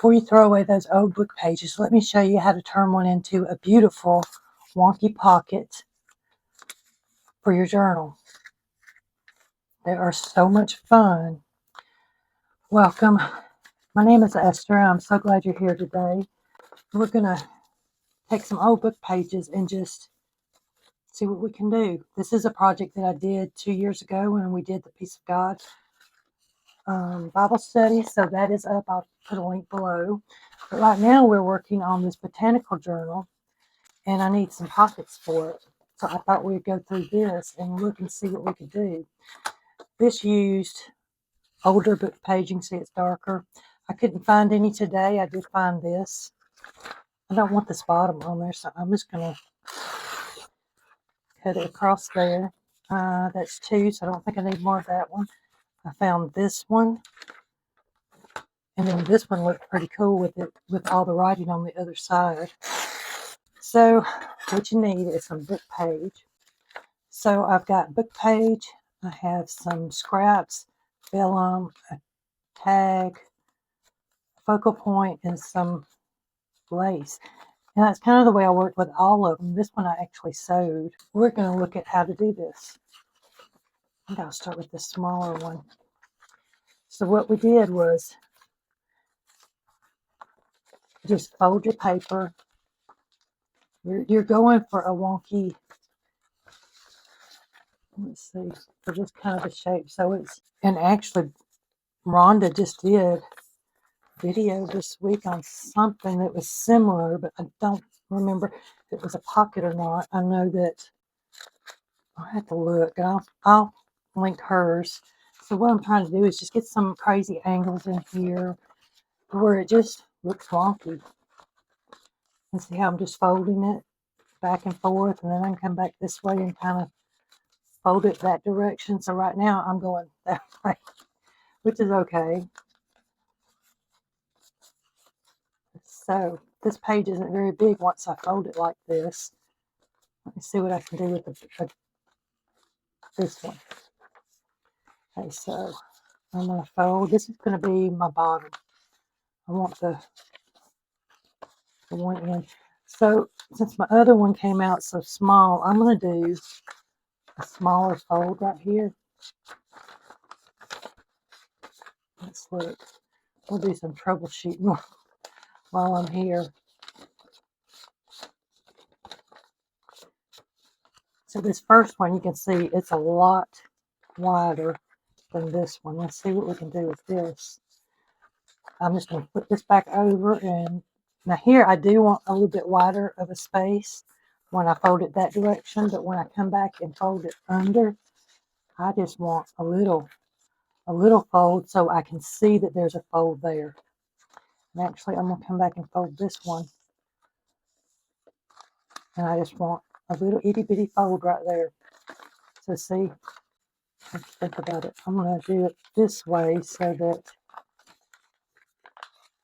Before you throw away those old book pages, let me show you how to turn one into a beautiful wonky pocket for your journal. They are so much fun. Welcome. My name is Esther. I'm so glad you're here today. We're going to take some old book pages and just see what we can do. This is a project that I did 2 years ago when we did the Peace of God Bible study. So that is up. I'll put a link below. But right now we're working on this botanical journal, and I need some pockets for it. So I thought we'd go through this and look and see what we could do. This used older book page. You can see it's darker. I couldn't find any today. I did find this. I don't want this bottom on there, so I'm just going to cut it across there. That's 2, so I don't think I need more of that one. I found this one, and then this one looked pretty cool with it, with all the writing on the other side. So what you need is some book page. So I've got book page. I have some scraps, vellum, a tag, focal point, and some lace. And that's kind of the way I worked with all of them. This one I actually sewed. We're going to look at how to do this. I think I'll start with the smaller one. So what we did was just fold your paper. You're going for a wonky, let's see, for this kind of a shape. So it's, and actually Rhonda just did video this week on something that was similar, but I don't remember if it was a pocket or not. I know that I'll have to look. I'll link hers. So what I'm trying to do is just get some crazy angles in here where it just looks wonky. And see how I'm just folding it back and forth, and then I can come back this way and kind of fold it that direction. So right now I'm going that way, which is okay. So this page isn't very big once I fold it like this. Let me see what I can do with this one. Okay, so I'm going to fold. This is going to be my bottom. I want the one in. So since my other one came out so small, I'm going to do a smaller fold right here. Let's look. We'll do some troubleshooting while I'm here. So this first one, you can see it's a lot wider than this one. Let's see what we can do with this. I'm just going to put this back over, and now here I do want a little bit wider of a space when I fold it that direction, but when I come back and fold it under, I just want a little fold so I can see that there's a fold there. And actually I'm going to come back and fold this one, and I just want a little itty bitty fold right there. So see, let's think about it. I'm going to do it this way so that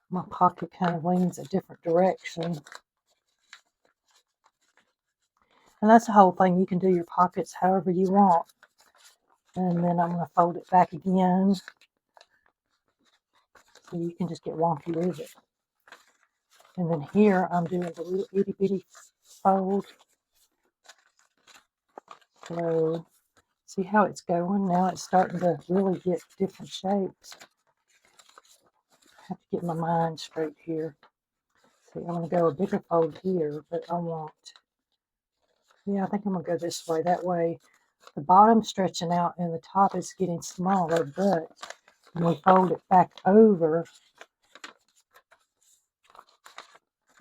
my pocket kind of leans a different direction. And that's the whole thing. You can do your pockets however you want. And then I'm going to fold it back again, so you can just get wonky with it. And then here I'm doing the little itty bitty fold. So see how it's going? Now it's starting to really get different shapes. I have to get my mind straight here. See, I'm going to go a bigger fold here, but I want, yeah, I think I'm going to go this way. That way the bottom's stretching out and the top is getting smaller, but when we fold it back over,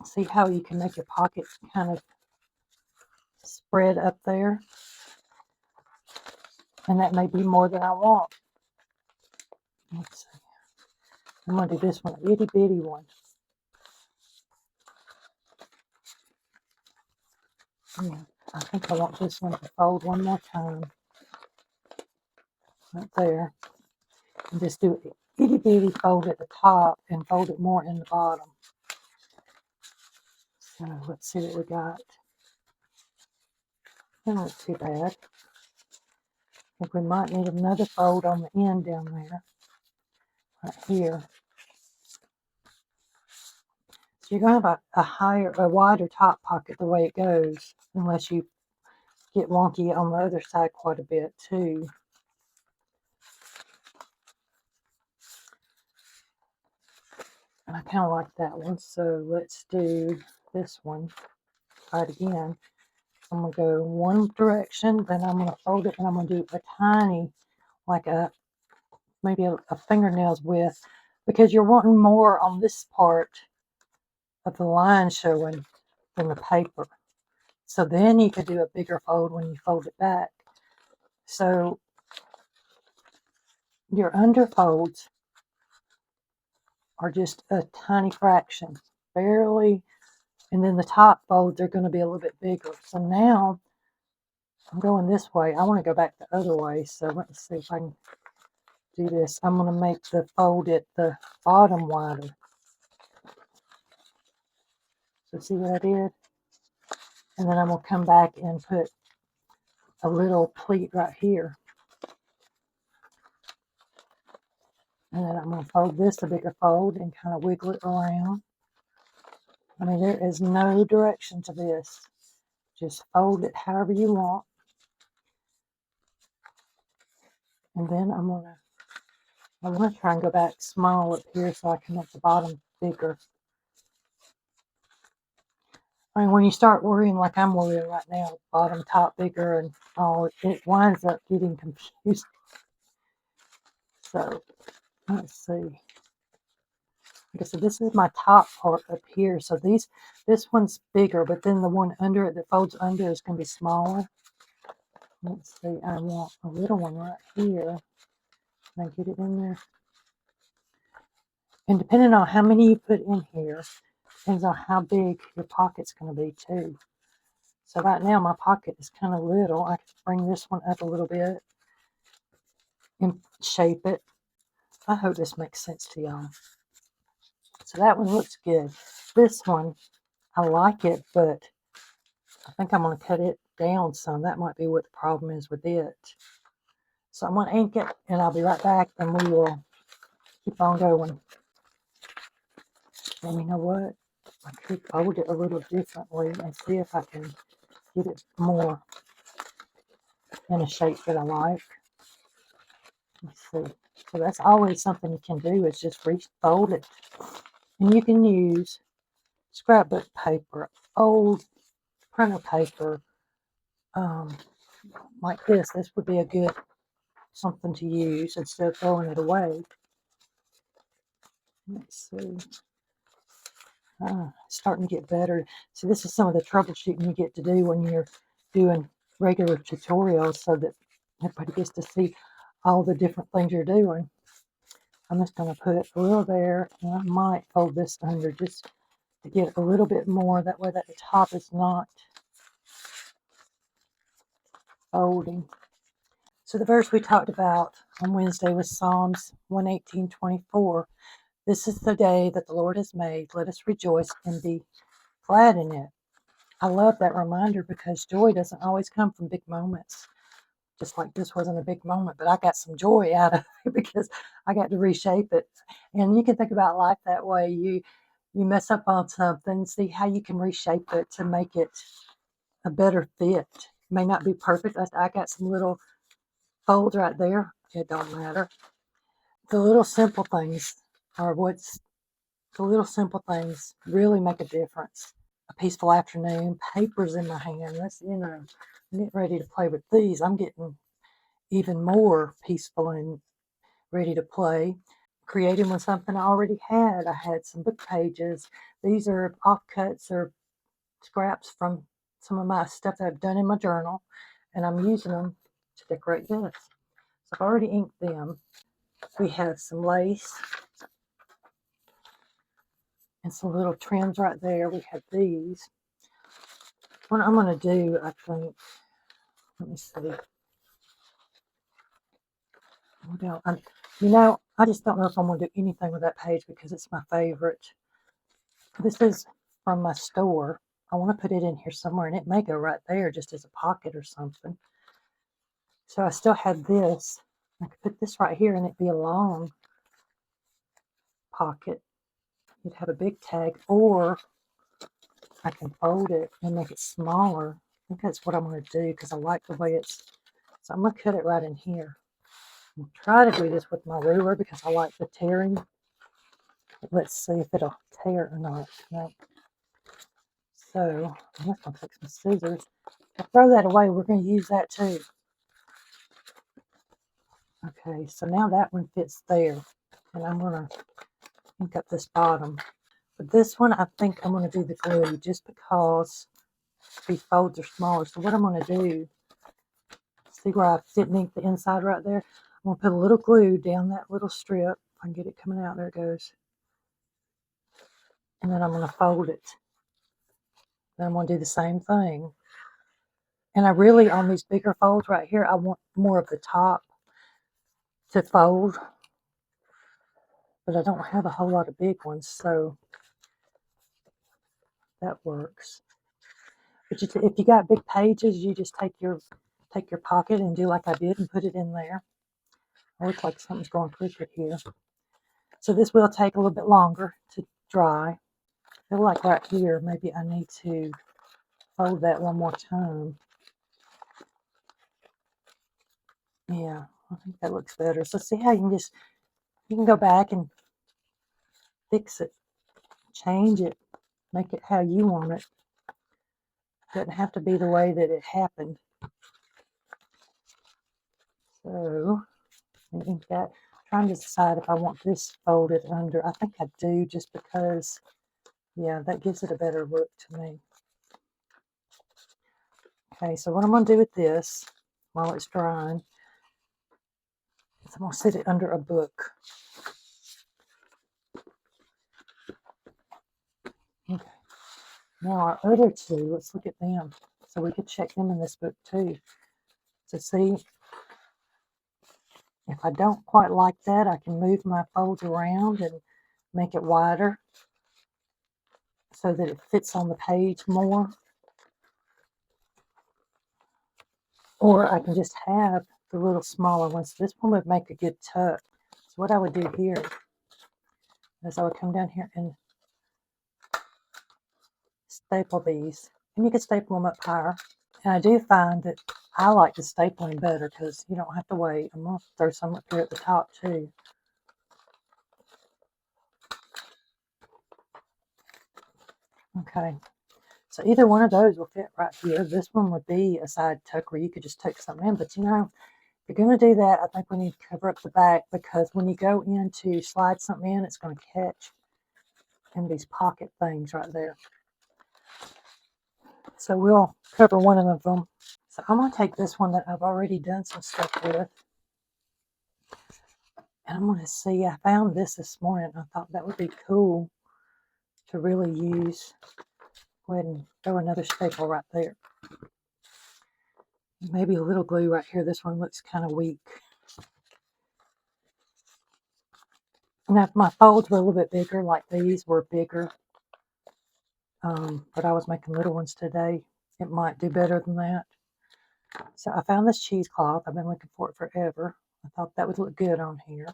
see how you can make your pocket kind of spread up there? And that may be more than I want. Let's see. I'm going to do this one, a itty bitty one. Yeah, I think I want this one to fold one more time. Right there. And just do it itty bitty fold at the top and fold it more in the bottom. So let's see what we got. That not too bad. I think we might need another fold on the end down there. Right here. So you're going to have a wider top pocket the way it goes, unless you get wonky on the other side quite a bit too. And I kind of like that one, so let's do this one. Try it again. I'm going to go one direction, then I'm going to fold it, and I'm going to do a tiny, like maybe a fingernail's width, because you're wanting more on this part of the line showing than the paper. So then you could do a bigger fold when you fold it back. So your underfolds are just a tiny fraction, barely, and then the top folds are going to be a little bit bigger. So now I'm going this way. I want to go back the other way. So let's see if I can do this. I'm going to make the fold at the bottom wider. So see what I did? And then I'm going to come back and put a little pleat right here. And then I'm going to fold this a bigger fold and kind of wiggle it around. I mean, there is no direction to this. Just fold it however you want. And then I want to try and go back small up here so I can make the bottom bigger. I mean, when you start worrying like I'm worrying right now, bottom, top bigger and all, it winds up getting confused. So let's see. Okay, so this is my top part up here. So this one's bigger, but then the one under it that folds under is going to be smaller. Let's see, I want a little one right here. Can I get it in there? And depending on how many you put in here, depends on how big your pocket's going to be too. So right now my pocket is kind of little. I can bring this one up a little bit and shape it. I hope this makes sense to y'all. So that one looks good. This one, I like it, but I think I'm going to cut it down some. That might be what the problem is with it. So I'm going to ink it, and I'll be right back, and we will keep on going. And you know what? I could fold it a little differently and see if I can get it more in a shape that I like. Let's see. So that's always something you can do, is just refold it. And you can use scrapbook paper, old printer paper, like this. This would be a good something to use instead of throwing it away. Let's see. It's starting to get better. So this is some of the troubleshooting you get to do when you're doing regular tutorials, so that everybody gets to see all the different things you're doing. I'm just going to put a little there, and I might fold this under just to get a little bit more. That way that the top is not folding. So the verse we talked about on Wednesday was Psalms 118:24. This is the day that the Lord has made. Let us rejoice and be glad in it. I love that reminder, because joy doesn't always come from big moments. Just like this wasn't a big moment, but I got some joy out of it because I got to reshape it. And you can think about life that way. You mess up on something, see how you can reshape it to make it a better fit. It may not be perfect. I got some little folds right there. It don't matter. The little simple things are the little simple things really make a difference. A peaceful afternoon, papers in my hand. That's, I'm getting ready to play with these. I'm getting even more peaceful and ready to play. Creating with something I already had. I had some book pages. These are offcuts or scraps from some of my stuff that I've done in my journal, and I'm using them to decorate this. So I've already inked them. We have some lace and some little trims right there. We have these. What I'm going to do, I think, let me see. I just don't know if I'm going to do anything with that page because it's my favorite. This is from my store. I want to put it in here somewhere, and it may go right there just as a pocket or something. So I still had this. I could put this right here, and it'd be a long pocket. you'd have a big tag, or I can fold it and make it smaller. I think that's what I'm going to do because I like the way it's. So I'm going to cut it right in here. I'll try to do this with my ruler because I like the tearing. Let's see if it'll tear or not. No. So I'm just going to take some scissors. I'll throw that away. We're going to use that too. Okay, so now that one fits there. And I'm going to ink up this bottom. But this one, I think I'm going to do the glue just because these folds are smaller. So what I'm going to do, see where I didn't ink the inside right there? I'm going to put a little glue down that little strip. If I can get it coming out, there it goes. And then I'm going to fold it. Then I'm going to do the same thing. And I really, on these bigger folds right here, I want more of the top to fold. But I don't have a whole lot of big ones, so that works. But if you got big pages, you just take your pocket and do like I did and put it in there. It looks like something's going crooked here. So this will take a little bit longer to dry. I feel like right here, maybe I need to fold that one more time. Yeah, I think that looks better. So see how you can go back and fix it, change it, make it how you want it. It doesn't have to be the way that it happened. So I think that, I'm trying to decide if I want this folded under. I think I do, just because, yeah, that gives it a better look to me. Okay, so what I'm going to do with this while it's drying is I'm going to sit it under a book. Okay. Now our other two, let's look at them. So we could check them in this book too. So see, if I don't quite like that, I can move my folds around and make it wider so that it fits on the page more. Or I can just have the little smaller ones. This one would make a good tuck. So what I would do here is I would come down here and staple these. And you can staple them up higher. And I do find that I like the stapling better because you don't have to wait. I'm going to throw some up here at the top too. Okay. So either one of those will fit right here. This one would be a side tuck where you could just tuck something in. But you know, if you're going to do that, I think we need to cover up the back, because when you go in to slide something in, it's going to catch in these pocket things right there. So we'll cover one of them. So I'm going to take this one that I've already done some stuff with. And I'm going to see, I found this morning. I thought that would be cool to really use. Go ahead and throw another staple right there. Maybe a little glue right here. This one looks kind of weak. Now, if my folds were a little bit bigger, like these were bigger, but I was making little ones today, it might do better than that. So I found this cheesecloth. I've been looking for it forever. I thought that would look good on here.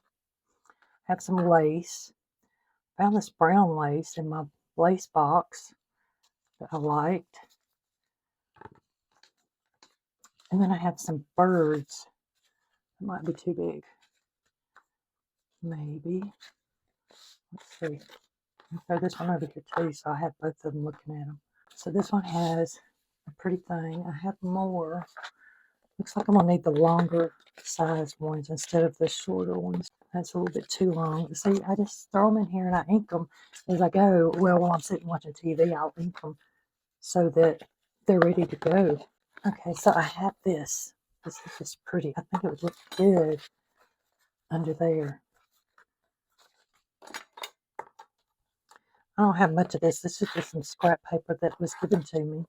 Have some lace. Found this brown lace in my lace box that I liked. And then I have some birds. It might be too big. Maybe. Let's see. I'll throw this one over here too, so I have both of them looking at them. So this one has a pretty thing. I have more. Looks like I'm going to need the longer size ones instead of the shorter ones. That's a little bit too long. See, I just throw them in here and I ink them as I go. Well, while I'm sitting watching TV, I'll ink them so that they're ready to go. Okay, so I have this. This is just pretty. I think it would look good under there. I don't have much of this. This is just some scrap paper that was given to me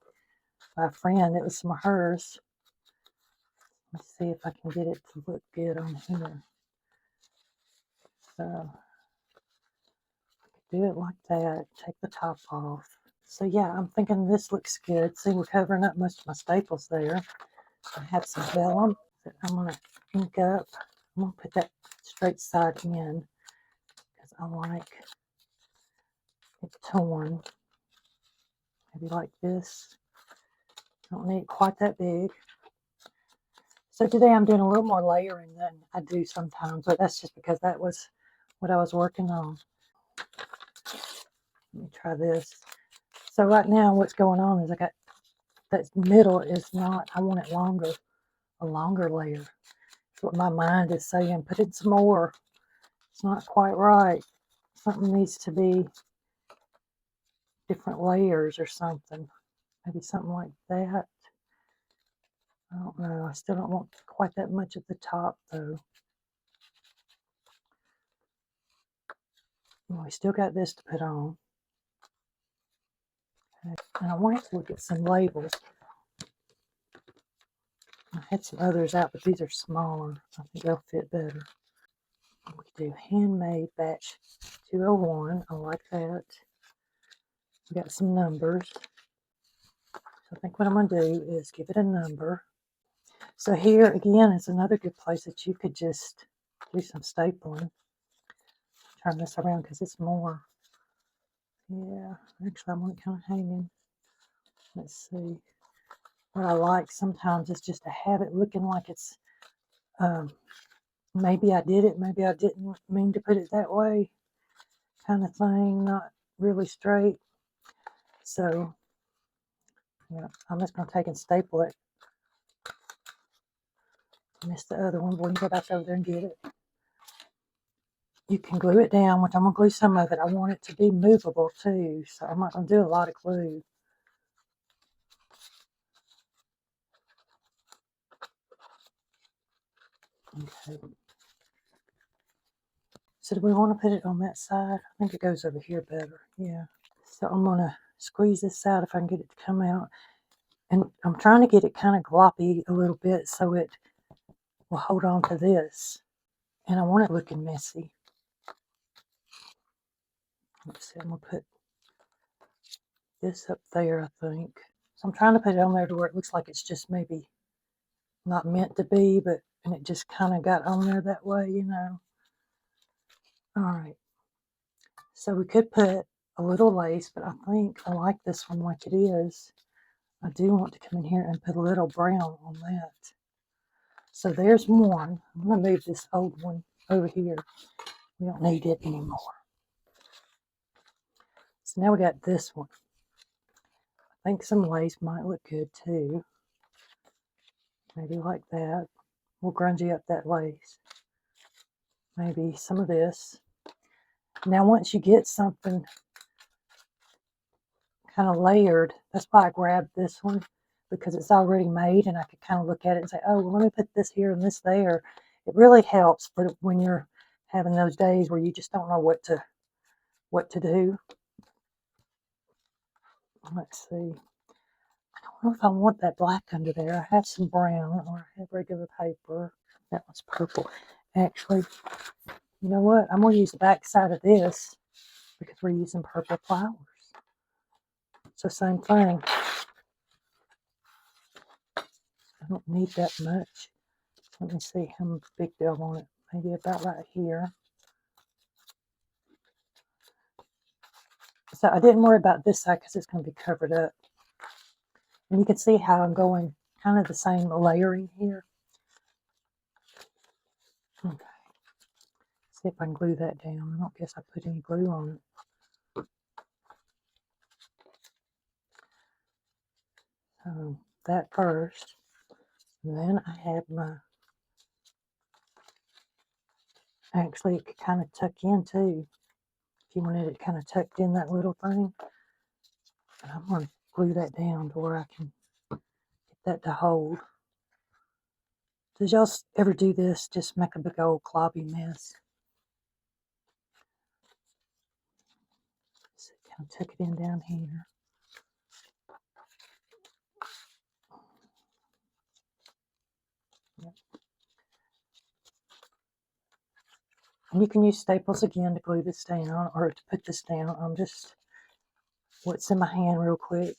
by a friend. It was some of hers. Let's see if I can get it to look good on here. So, do it like that. Take the top off. So yeah, I'm thinking this looks good. See, we're covering up most of my staples there. I have some vellum that I'm going to ink up. I'm going to put that straight side in because I like it's torn. Maybe like this. Don't need it quite that big. So today I'm doing a little more layering than I do sometimes, but that's just because that was what I was working on. Let me try this. So right now what's going on is I got that middle is not, I want it longer, a longer layer. That's what my mind is saying. Put in some more. It's not quite right. Something needs to be different layers or something. Maybe something like that. I don't know. I still don't want quite that much at the top though. And we still got this to put on. Okay. And I wanted to look at some labels. I had some others out, but these are smaller. I think they'll fit better. We could do handmade batch 201. I like that. We got some numbers. So I think what I'm going to do is give it a number. So here again is another good place that you could just do some stapling. Turn this around because it's more. Yeah, actually I want it kind of hanging. Let's see. What I like sometimes is just to have it looking like it's, maybe I did it, maybe I didn't mean to put it that way, kind of thing, not really straight. So, yeah, I'm just going to take and staple it. Missed the other one, we'll go back over there and get it. You can glue it down, which I'm going to glue some of it. I want it to be movable too, so I'm not going to do a lot of glue. Okay. So do we want to put it on that side? I think it goes over here better. Yeah. So I'm going to squeeze this out if I can get it to come out. And I'm trying to get it kind of gloppy a little bit so it will hold on to this. And I want it looking messy. Let's see, I'm going to put this up there, I think. So I'm trying to put it on there to where it looks like it's just maybe not meant to be, but and it just kind of got on there that way, you know. All right. So we could put a little lace, but I think I like this one like it is. I do want to come in here and put a little brown on that. So there's one. I'm going to move this old one over here. We don't need it anymore. So now we got this one. I think some lace might look good too. Maybe like that. We'll grungy up that lace. Maybe some of this. Now once you get something kind of layered, that's why I grabbed this one, because it's already made and I could kind of look at it and say, oh, well, let me put this here and this there. It really helps for when you're having those days where you just don't know what to do. Let's see. I don't know if I want that black under there. I have some brown or I have regular paper. That one's purple. Actually, you know what? I'm going to use the back side of this because we're using purple flowers. So same thing. I don't need that much. Let me see how big do I want it. Maybe about right here. So I didn't worry about this side because it's going to be covered up. And you can see how I'm going kind of the same layering here. Okay. See if I can glue that down. I don't guess I put any glue on it. So that first. And then I have my, actually it could kind of tuck in too. If you wanted it kind of tucked in that little thing. And I'm going to glue that down to where I can get that to hold. Did y'all ever do this? Just make a big old clobby mess. So kind of tuck it in down here. Yep. And you can use staples again to glue this down or to put this down. I'm just what's in my hand real quick.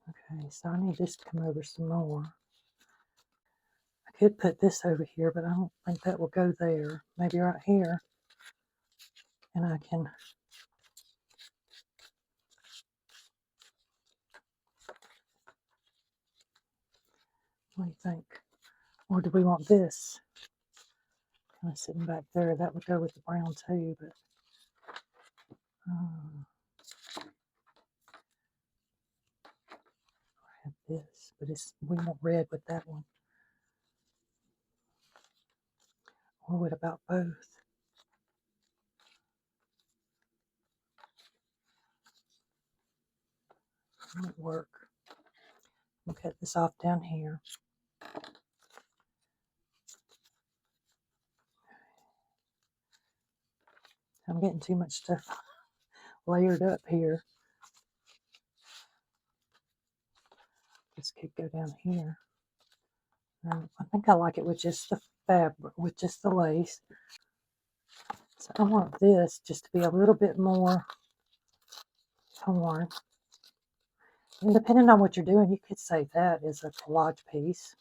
Okay, so I need this to come over some more. I could put this over here, but I don't think that will go there. Maybe right here. And I can, what do you think? Or do we want this? Kind of sitting back there. That would go with the brown too, but I have this, but we want red with that one. Or what about both? Might work. We'll cut this off down here. I'm getting too much stuff layered up here. This could go down here. I think I like it with just the fabric, with just the lace. So I want this just to be a little bit more torn. And depending on what you're doing, you could say that is a collage piece.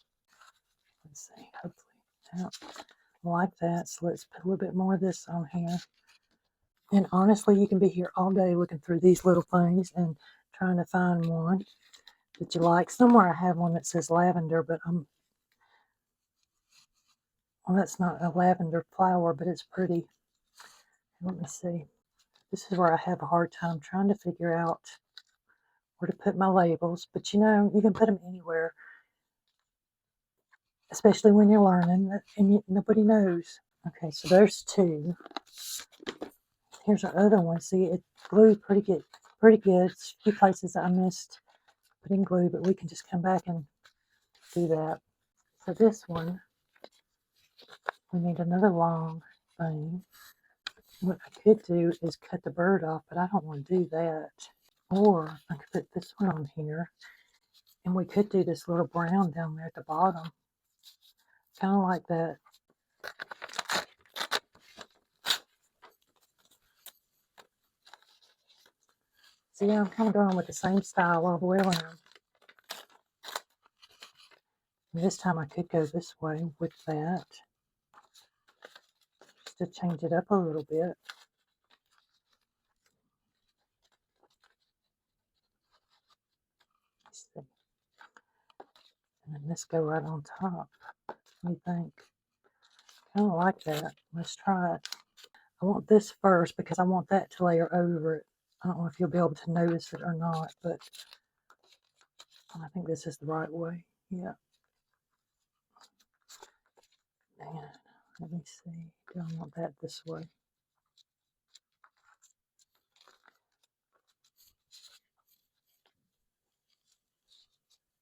Let's see, hopefully. I like that. So let's put a little bit more of this on here. And honestly, you can be here all day looking through these little things and trying to find one that you like. Somewhere I have one that says lavender, but well, that's not a lavender flower, but it's pretty. Let me see. This is where I have a hard time trying to figure out where to put my labels. But you know, you can put them anywhere, especially when you're learning, and nobody knows. Okay, so there's two. Here's our other one. See, it glued pretty good. Pretty good. It's a few places I missed putting glue, but we can just come back and do that. For this one, we need another long thing. What I could do is cut the bird off, but I don't want to do that. Or I could put this one on here, and we could do this little brown down there at the bottom. Kind of like that. See, I'm kind of going with the same style all the way around. And this time I could go this way with that. Just to change it up a little bit. Let's see. And then this go right on top. What do you think? Kind of like that. Let's try it. I want this first because I want that to layer over it. I don't know if you'll be able to notice it or not, but I think this is the right way. Yeah. And let me see. Do I want that this way?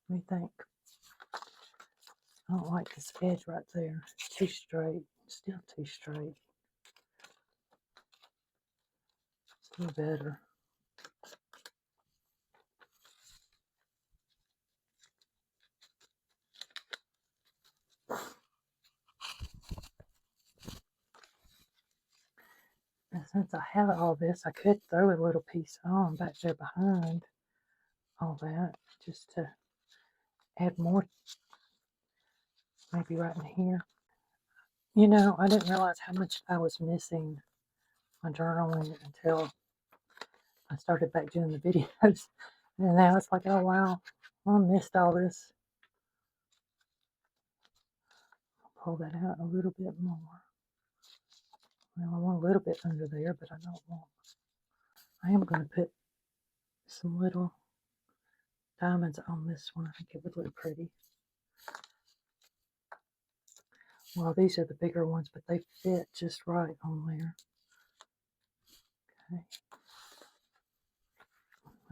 What do you think? I don't like this edge right there. It's too straight. Still too straight. Still better. And since I have all this, I could throw a little piece on back there behind all that just to add more, maybe right in here. You know, I didn't realize how much I was missing my journaling until I started back doing the videos. And now it's like, oh wow, I missed all this. I'll pull that out a little bit more. Well, I want a little bit under there, but I don't want. I am going to put some little diamonds on this one. I think it would look pretty. Well, these are the bigger ones, but they fit just right on there. Okay.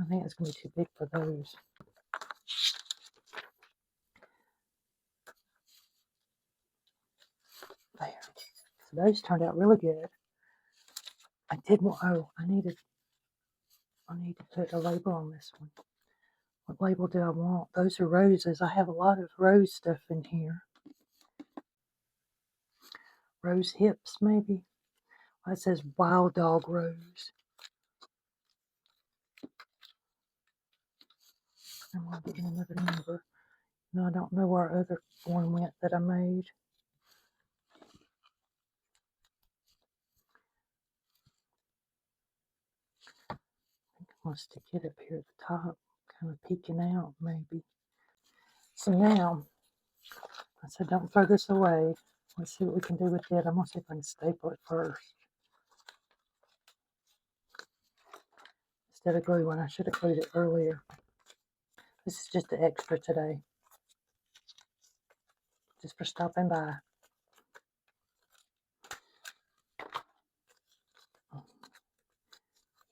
I think it's going to be too big for those. There. So those turned out really good. I did want, oh, I need to put a label on this one. What label do I want? Those are roses. I have a lot of rose stuff in here. Rose hips, maybe. Well, it says Wild Dog Rose. I'm going to get another number. No, I don't know where our other one went that I made. I'm going to stick it up here at the top, kind of peeking out maybe. So now, I said don't throw this away. Let's see what we can do with it. I'm going to see if I can staple it first. Instead of glue one, I should have glued it earlier. This is just the extra today. Just for stopping by.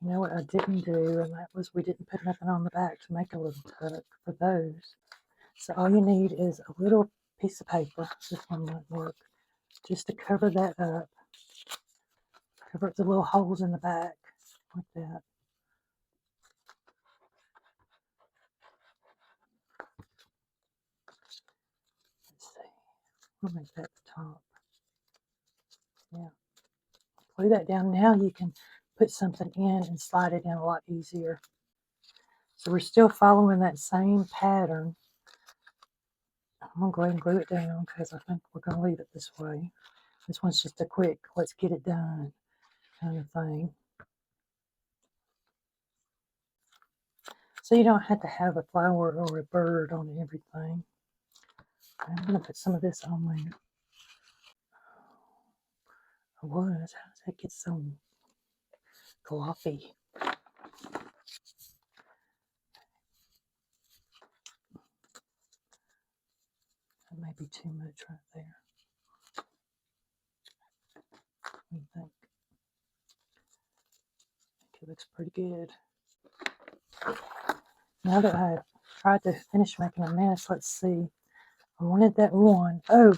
You know what I didn't do, and that was we didn't put nothing on the back to make a little tuck for those. So all you need is a little piece of paper. This one might work. Just to cover that up. Cover up the little holes in the back, like that. Let's see. We'll make that the top. Yeah. Glue that down. Now you can put something in and slide it in a lot easier. So we're still following that same pattern. I'm going to go ahead and glue it down because I think we're going to leave it this way. This one's just a quick, let's get it done kind of thing. So you don't have to have a flower or a bird on everything. I'm going to put some of this on there. I was. How does that get so gloppy? That may be too much right there. What do you think? I think it looks pretty good. Now that I tried to finish making a mess, let's see. I wanted that one. Oh,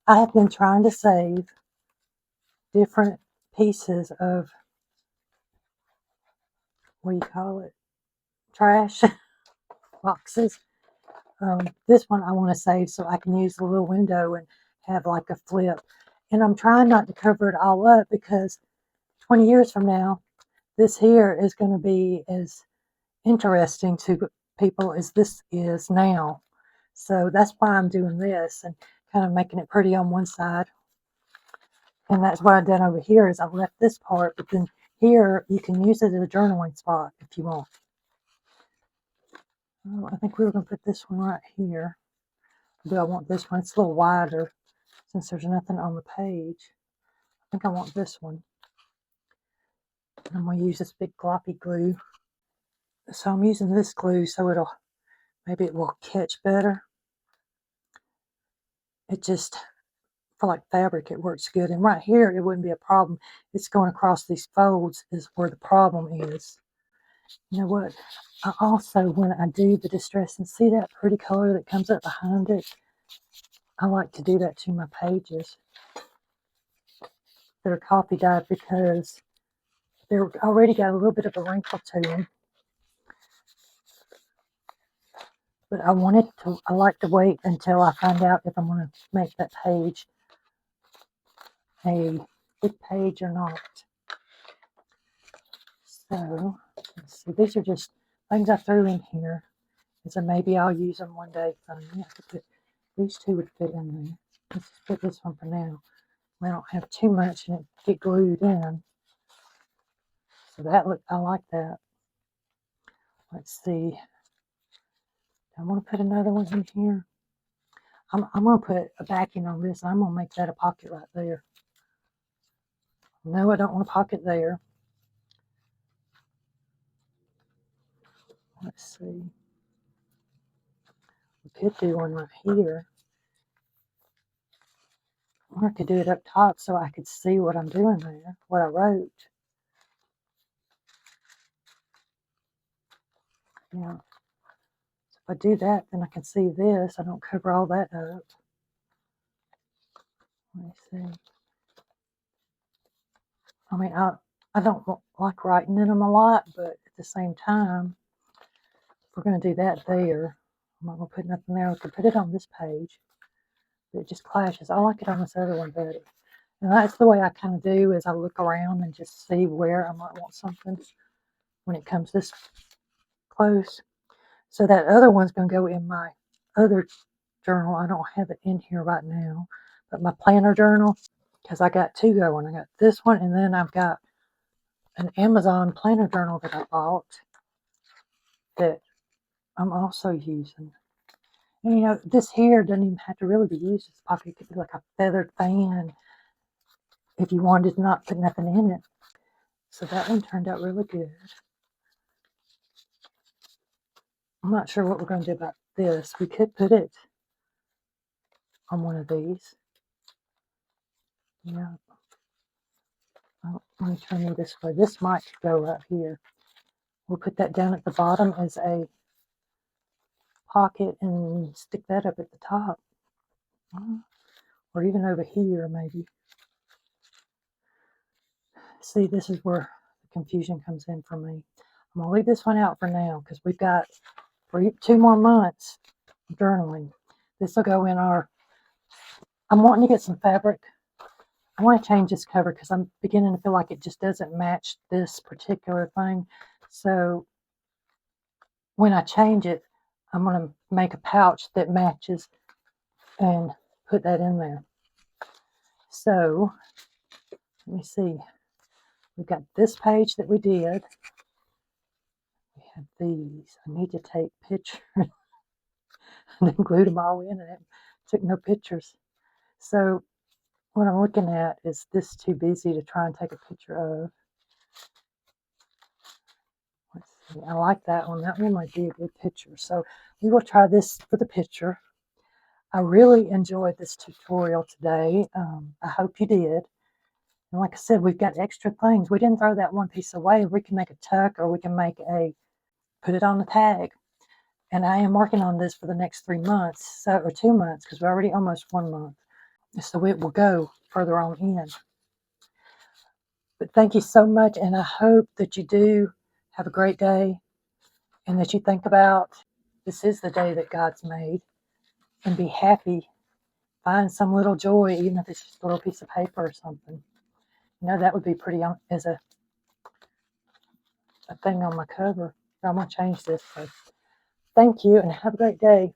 I have been trying to save different pieces of, what do you call it? Trash boxes. This one I want to save so I can use the little window and have like a flip. And I'm trying not to cover it all up because 20 years from now, this here is going to be as interesting to people as this is now. So that's why I'm doing this and kind of making it pretty on one side. And that's what I've done over here is I've left this part, but then here you can use it as a journaling spot if you want. Oh, I think we were going to put this one right here. Do I want this one? It's a little wider since there's nothing on the page. I think I want this one. I'm going to use this big gloppy glue. So I'm using this glue so maybe it will catch better. It just, for like fabric, it works good. And right here, it wouldn't be a problem. It's going across these folds is where the problem is. You know what? I also, when I do the distress, and see that pretty color that comes up behind it, I like to do that to my pages that are coffee dyed because they're already got a little bit of a wrinkle to them. But I like to wait until I find out if I'm going to make that page a big page or not. So, let's see. These are just things I threw in here. And so maybe I'll use them one day. These two would fit in there. Let's just put this one for now. I don't have too much and it get glued in. So I like that. Let's see. I want to put another one in here. I'm going to put a backing on this. I'm going to make that a pocket right there. No, I don't want a pocket there. Let's see. We could do one right here. Or I could do it up top so I could see what I'm doing there, what I wrote. Yeah. So if I do that, then I can see this. I don't cover all that up. Let me see. I mean, I don't like writing in them a lot, but at the same time, if we're going to do that there, I'm not going to put nothing there. We could put it on this page, but it just clashes. I like it on this other one better. And that's the way I kind of do is I look around and just see where I might want something when it comes this close. So that other one's going to go in my other journal. I don't have it in here right now, but my planner journal, because I got two going. I got this one, and then I've got an Amazon planner journal that I bought. that I'm also using. And you know, this here doesn't even have to really be used as a pocket. It could be like a feathered fan if you wanted to not put nothing in it. So that one turned out really good. I'm not sure what we're going to do about this. We could put it on one of these. Yeah. Oh, let me turn you this way. This might go up here. We'll put that down at the bottom as a pocket and stick that up at the top. Or even over here, maybe. See, this is where the confusion comes in for me. I'm going to leave this one out for now because we've got for 2 more months of journaling. This will go in our... I'm wanting to get some fabric. I want to change this cover because I'm beginning to feel like it just doesn't match this particular thing. So when I change it, I'm going to make a pouch that matches and put that in there. So let me see. We've got this page that we did. We have these. I need to take pictures and then glued them all in, and it took no pictures. So what I'm looking at is this too busy to try and take a picture of. Let's see. I like that one. That one might be a good picture. So we will try this for the picture. I really enjoyed this tutorial today. I hope you did. And like I said, we've got extra things. We didn't throw that one piece away. We can make a tuck, or we can make put it on the tag. And I am working on this for the next 3 months, or 2 months, because we're already almost 1 month. So it will go further on in. But thank you so much, and I hope that you do have a great day, and that you think about this is the day that God's made, and be happy. Find some little joy, even if it's just a little piece of paper or something. You know, that would be pretty as a thing on my cover. I'm going to change this. So thank you, and have a great day.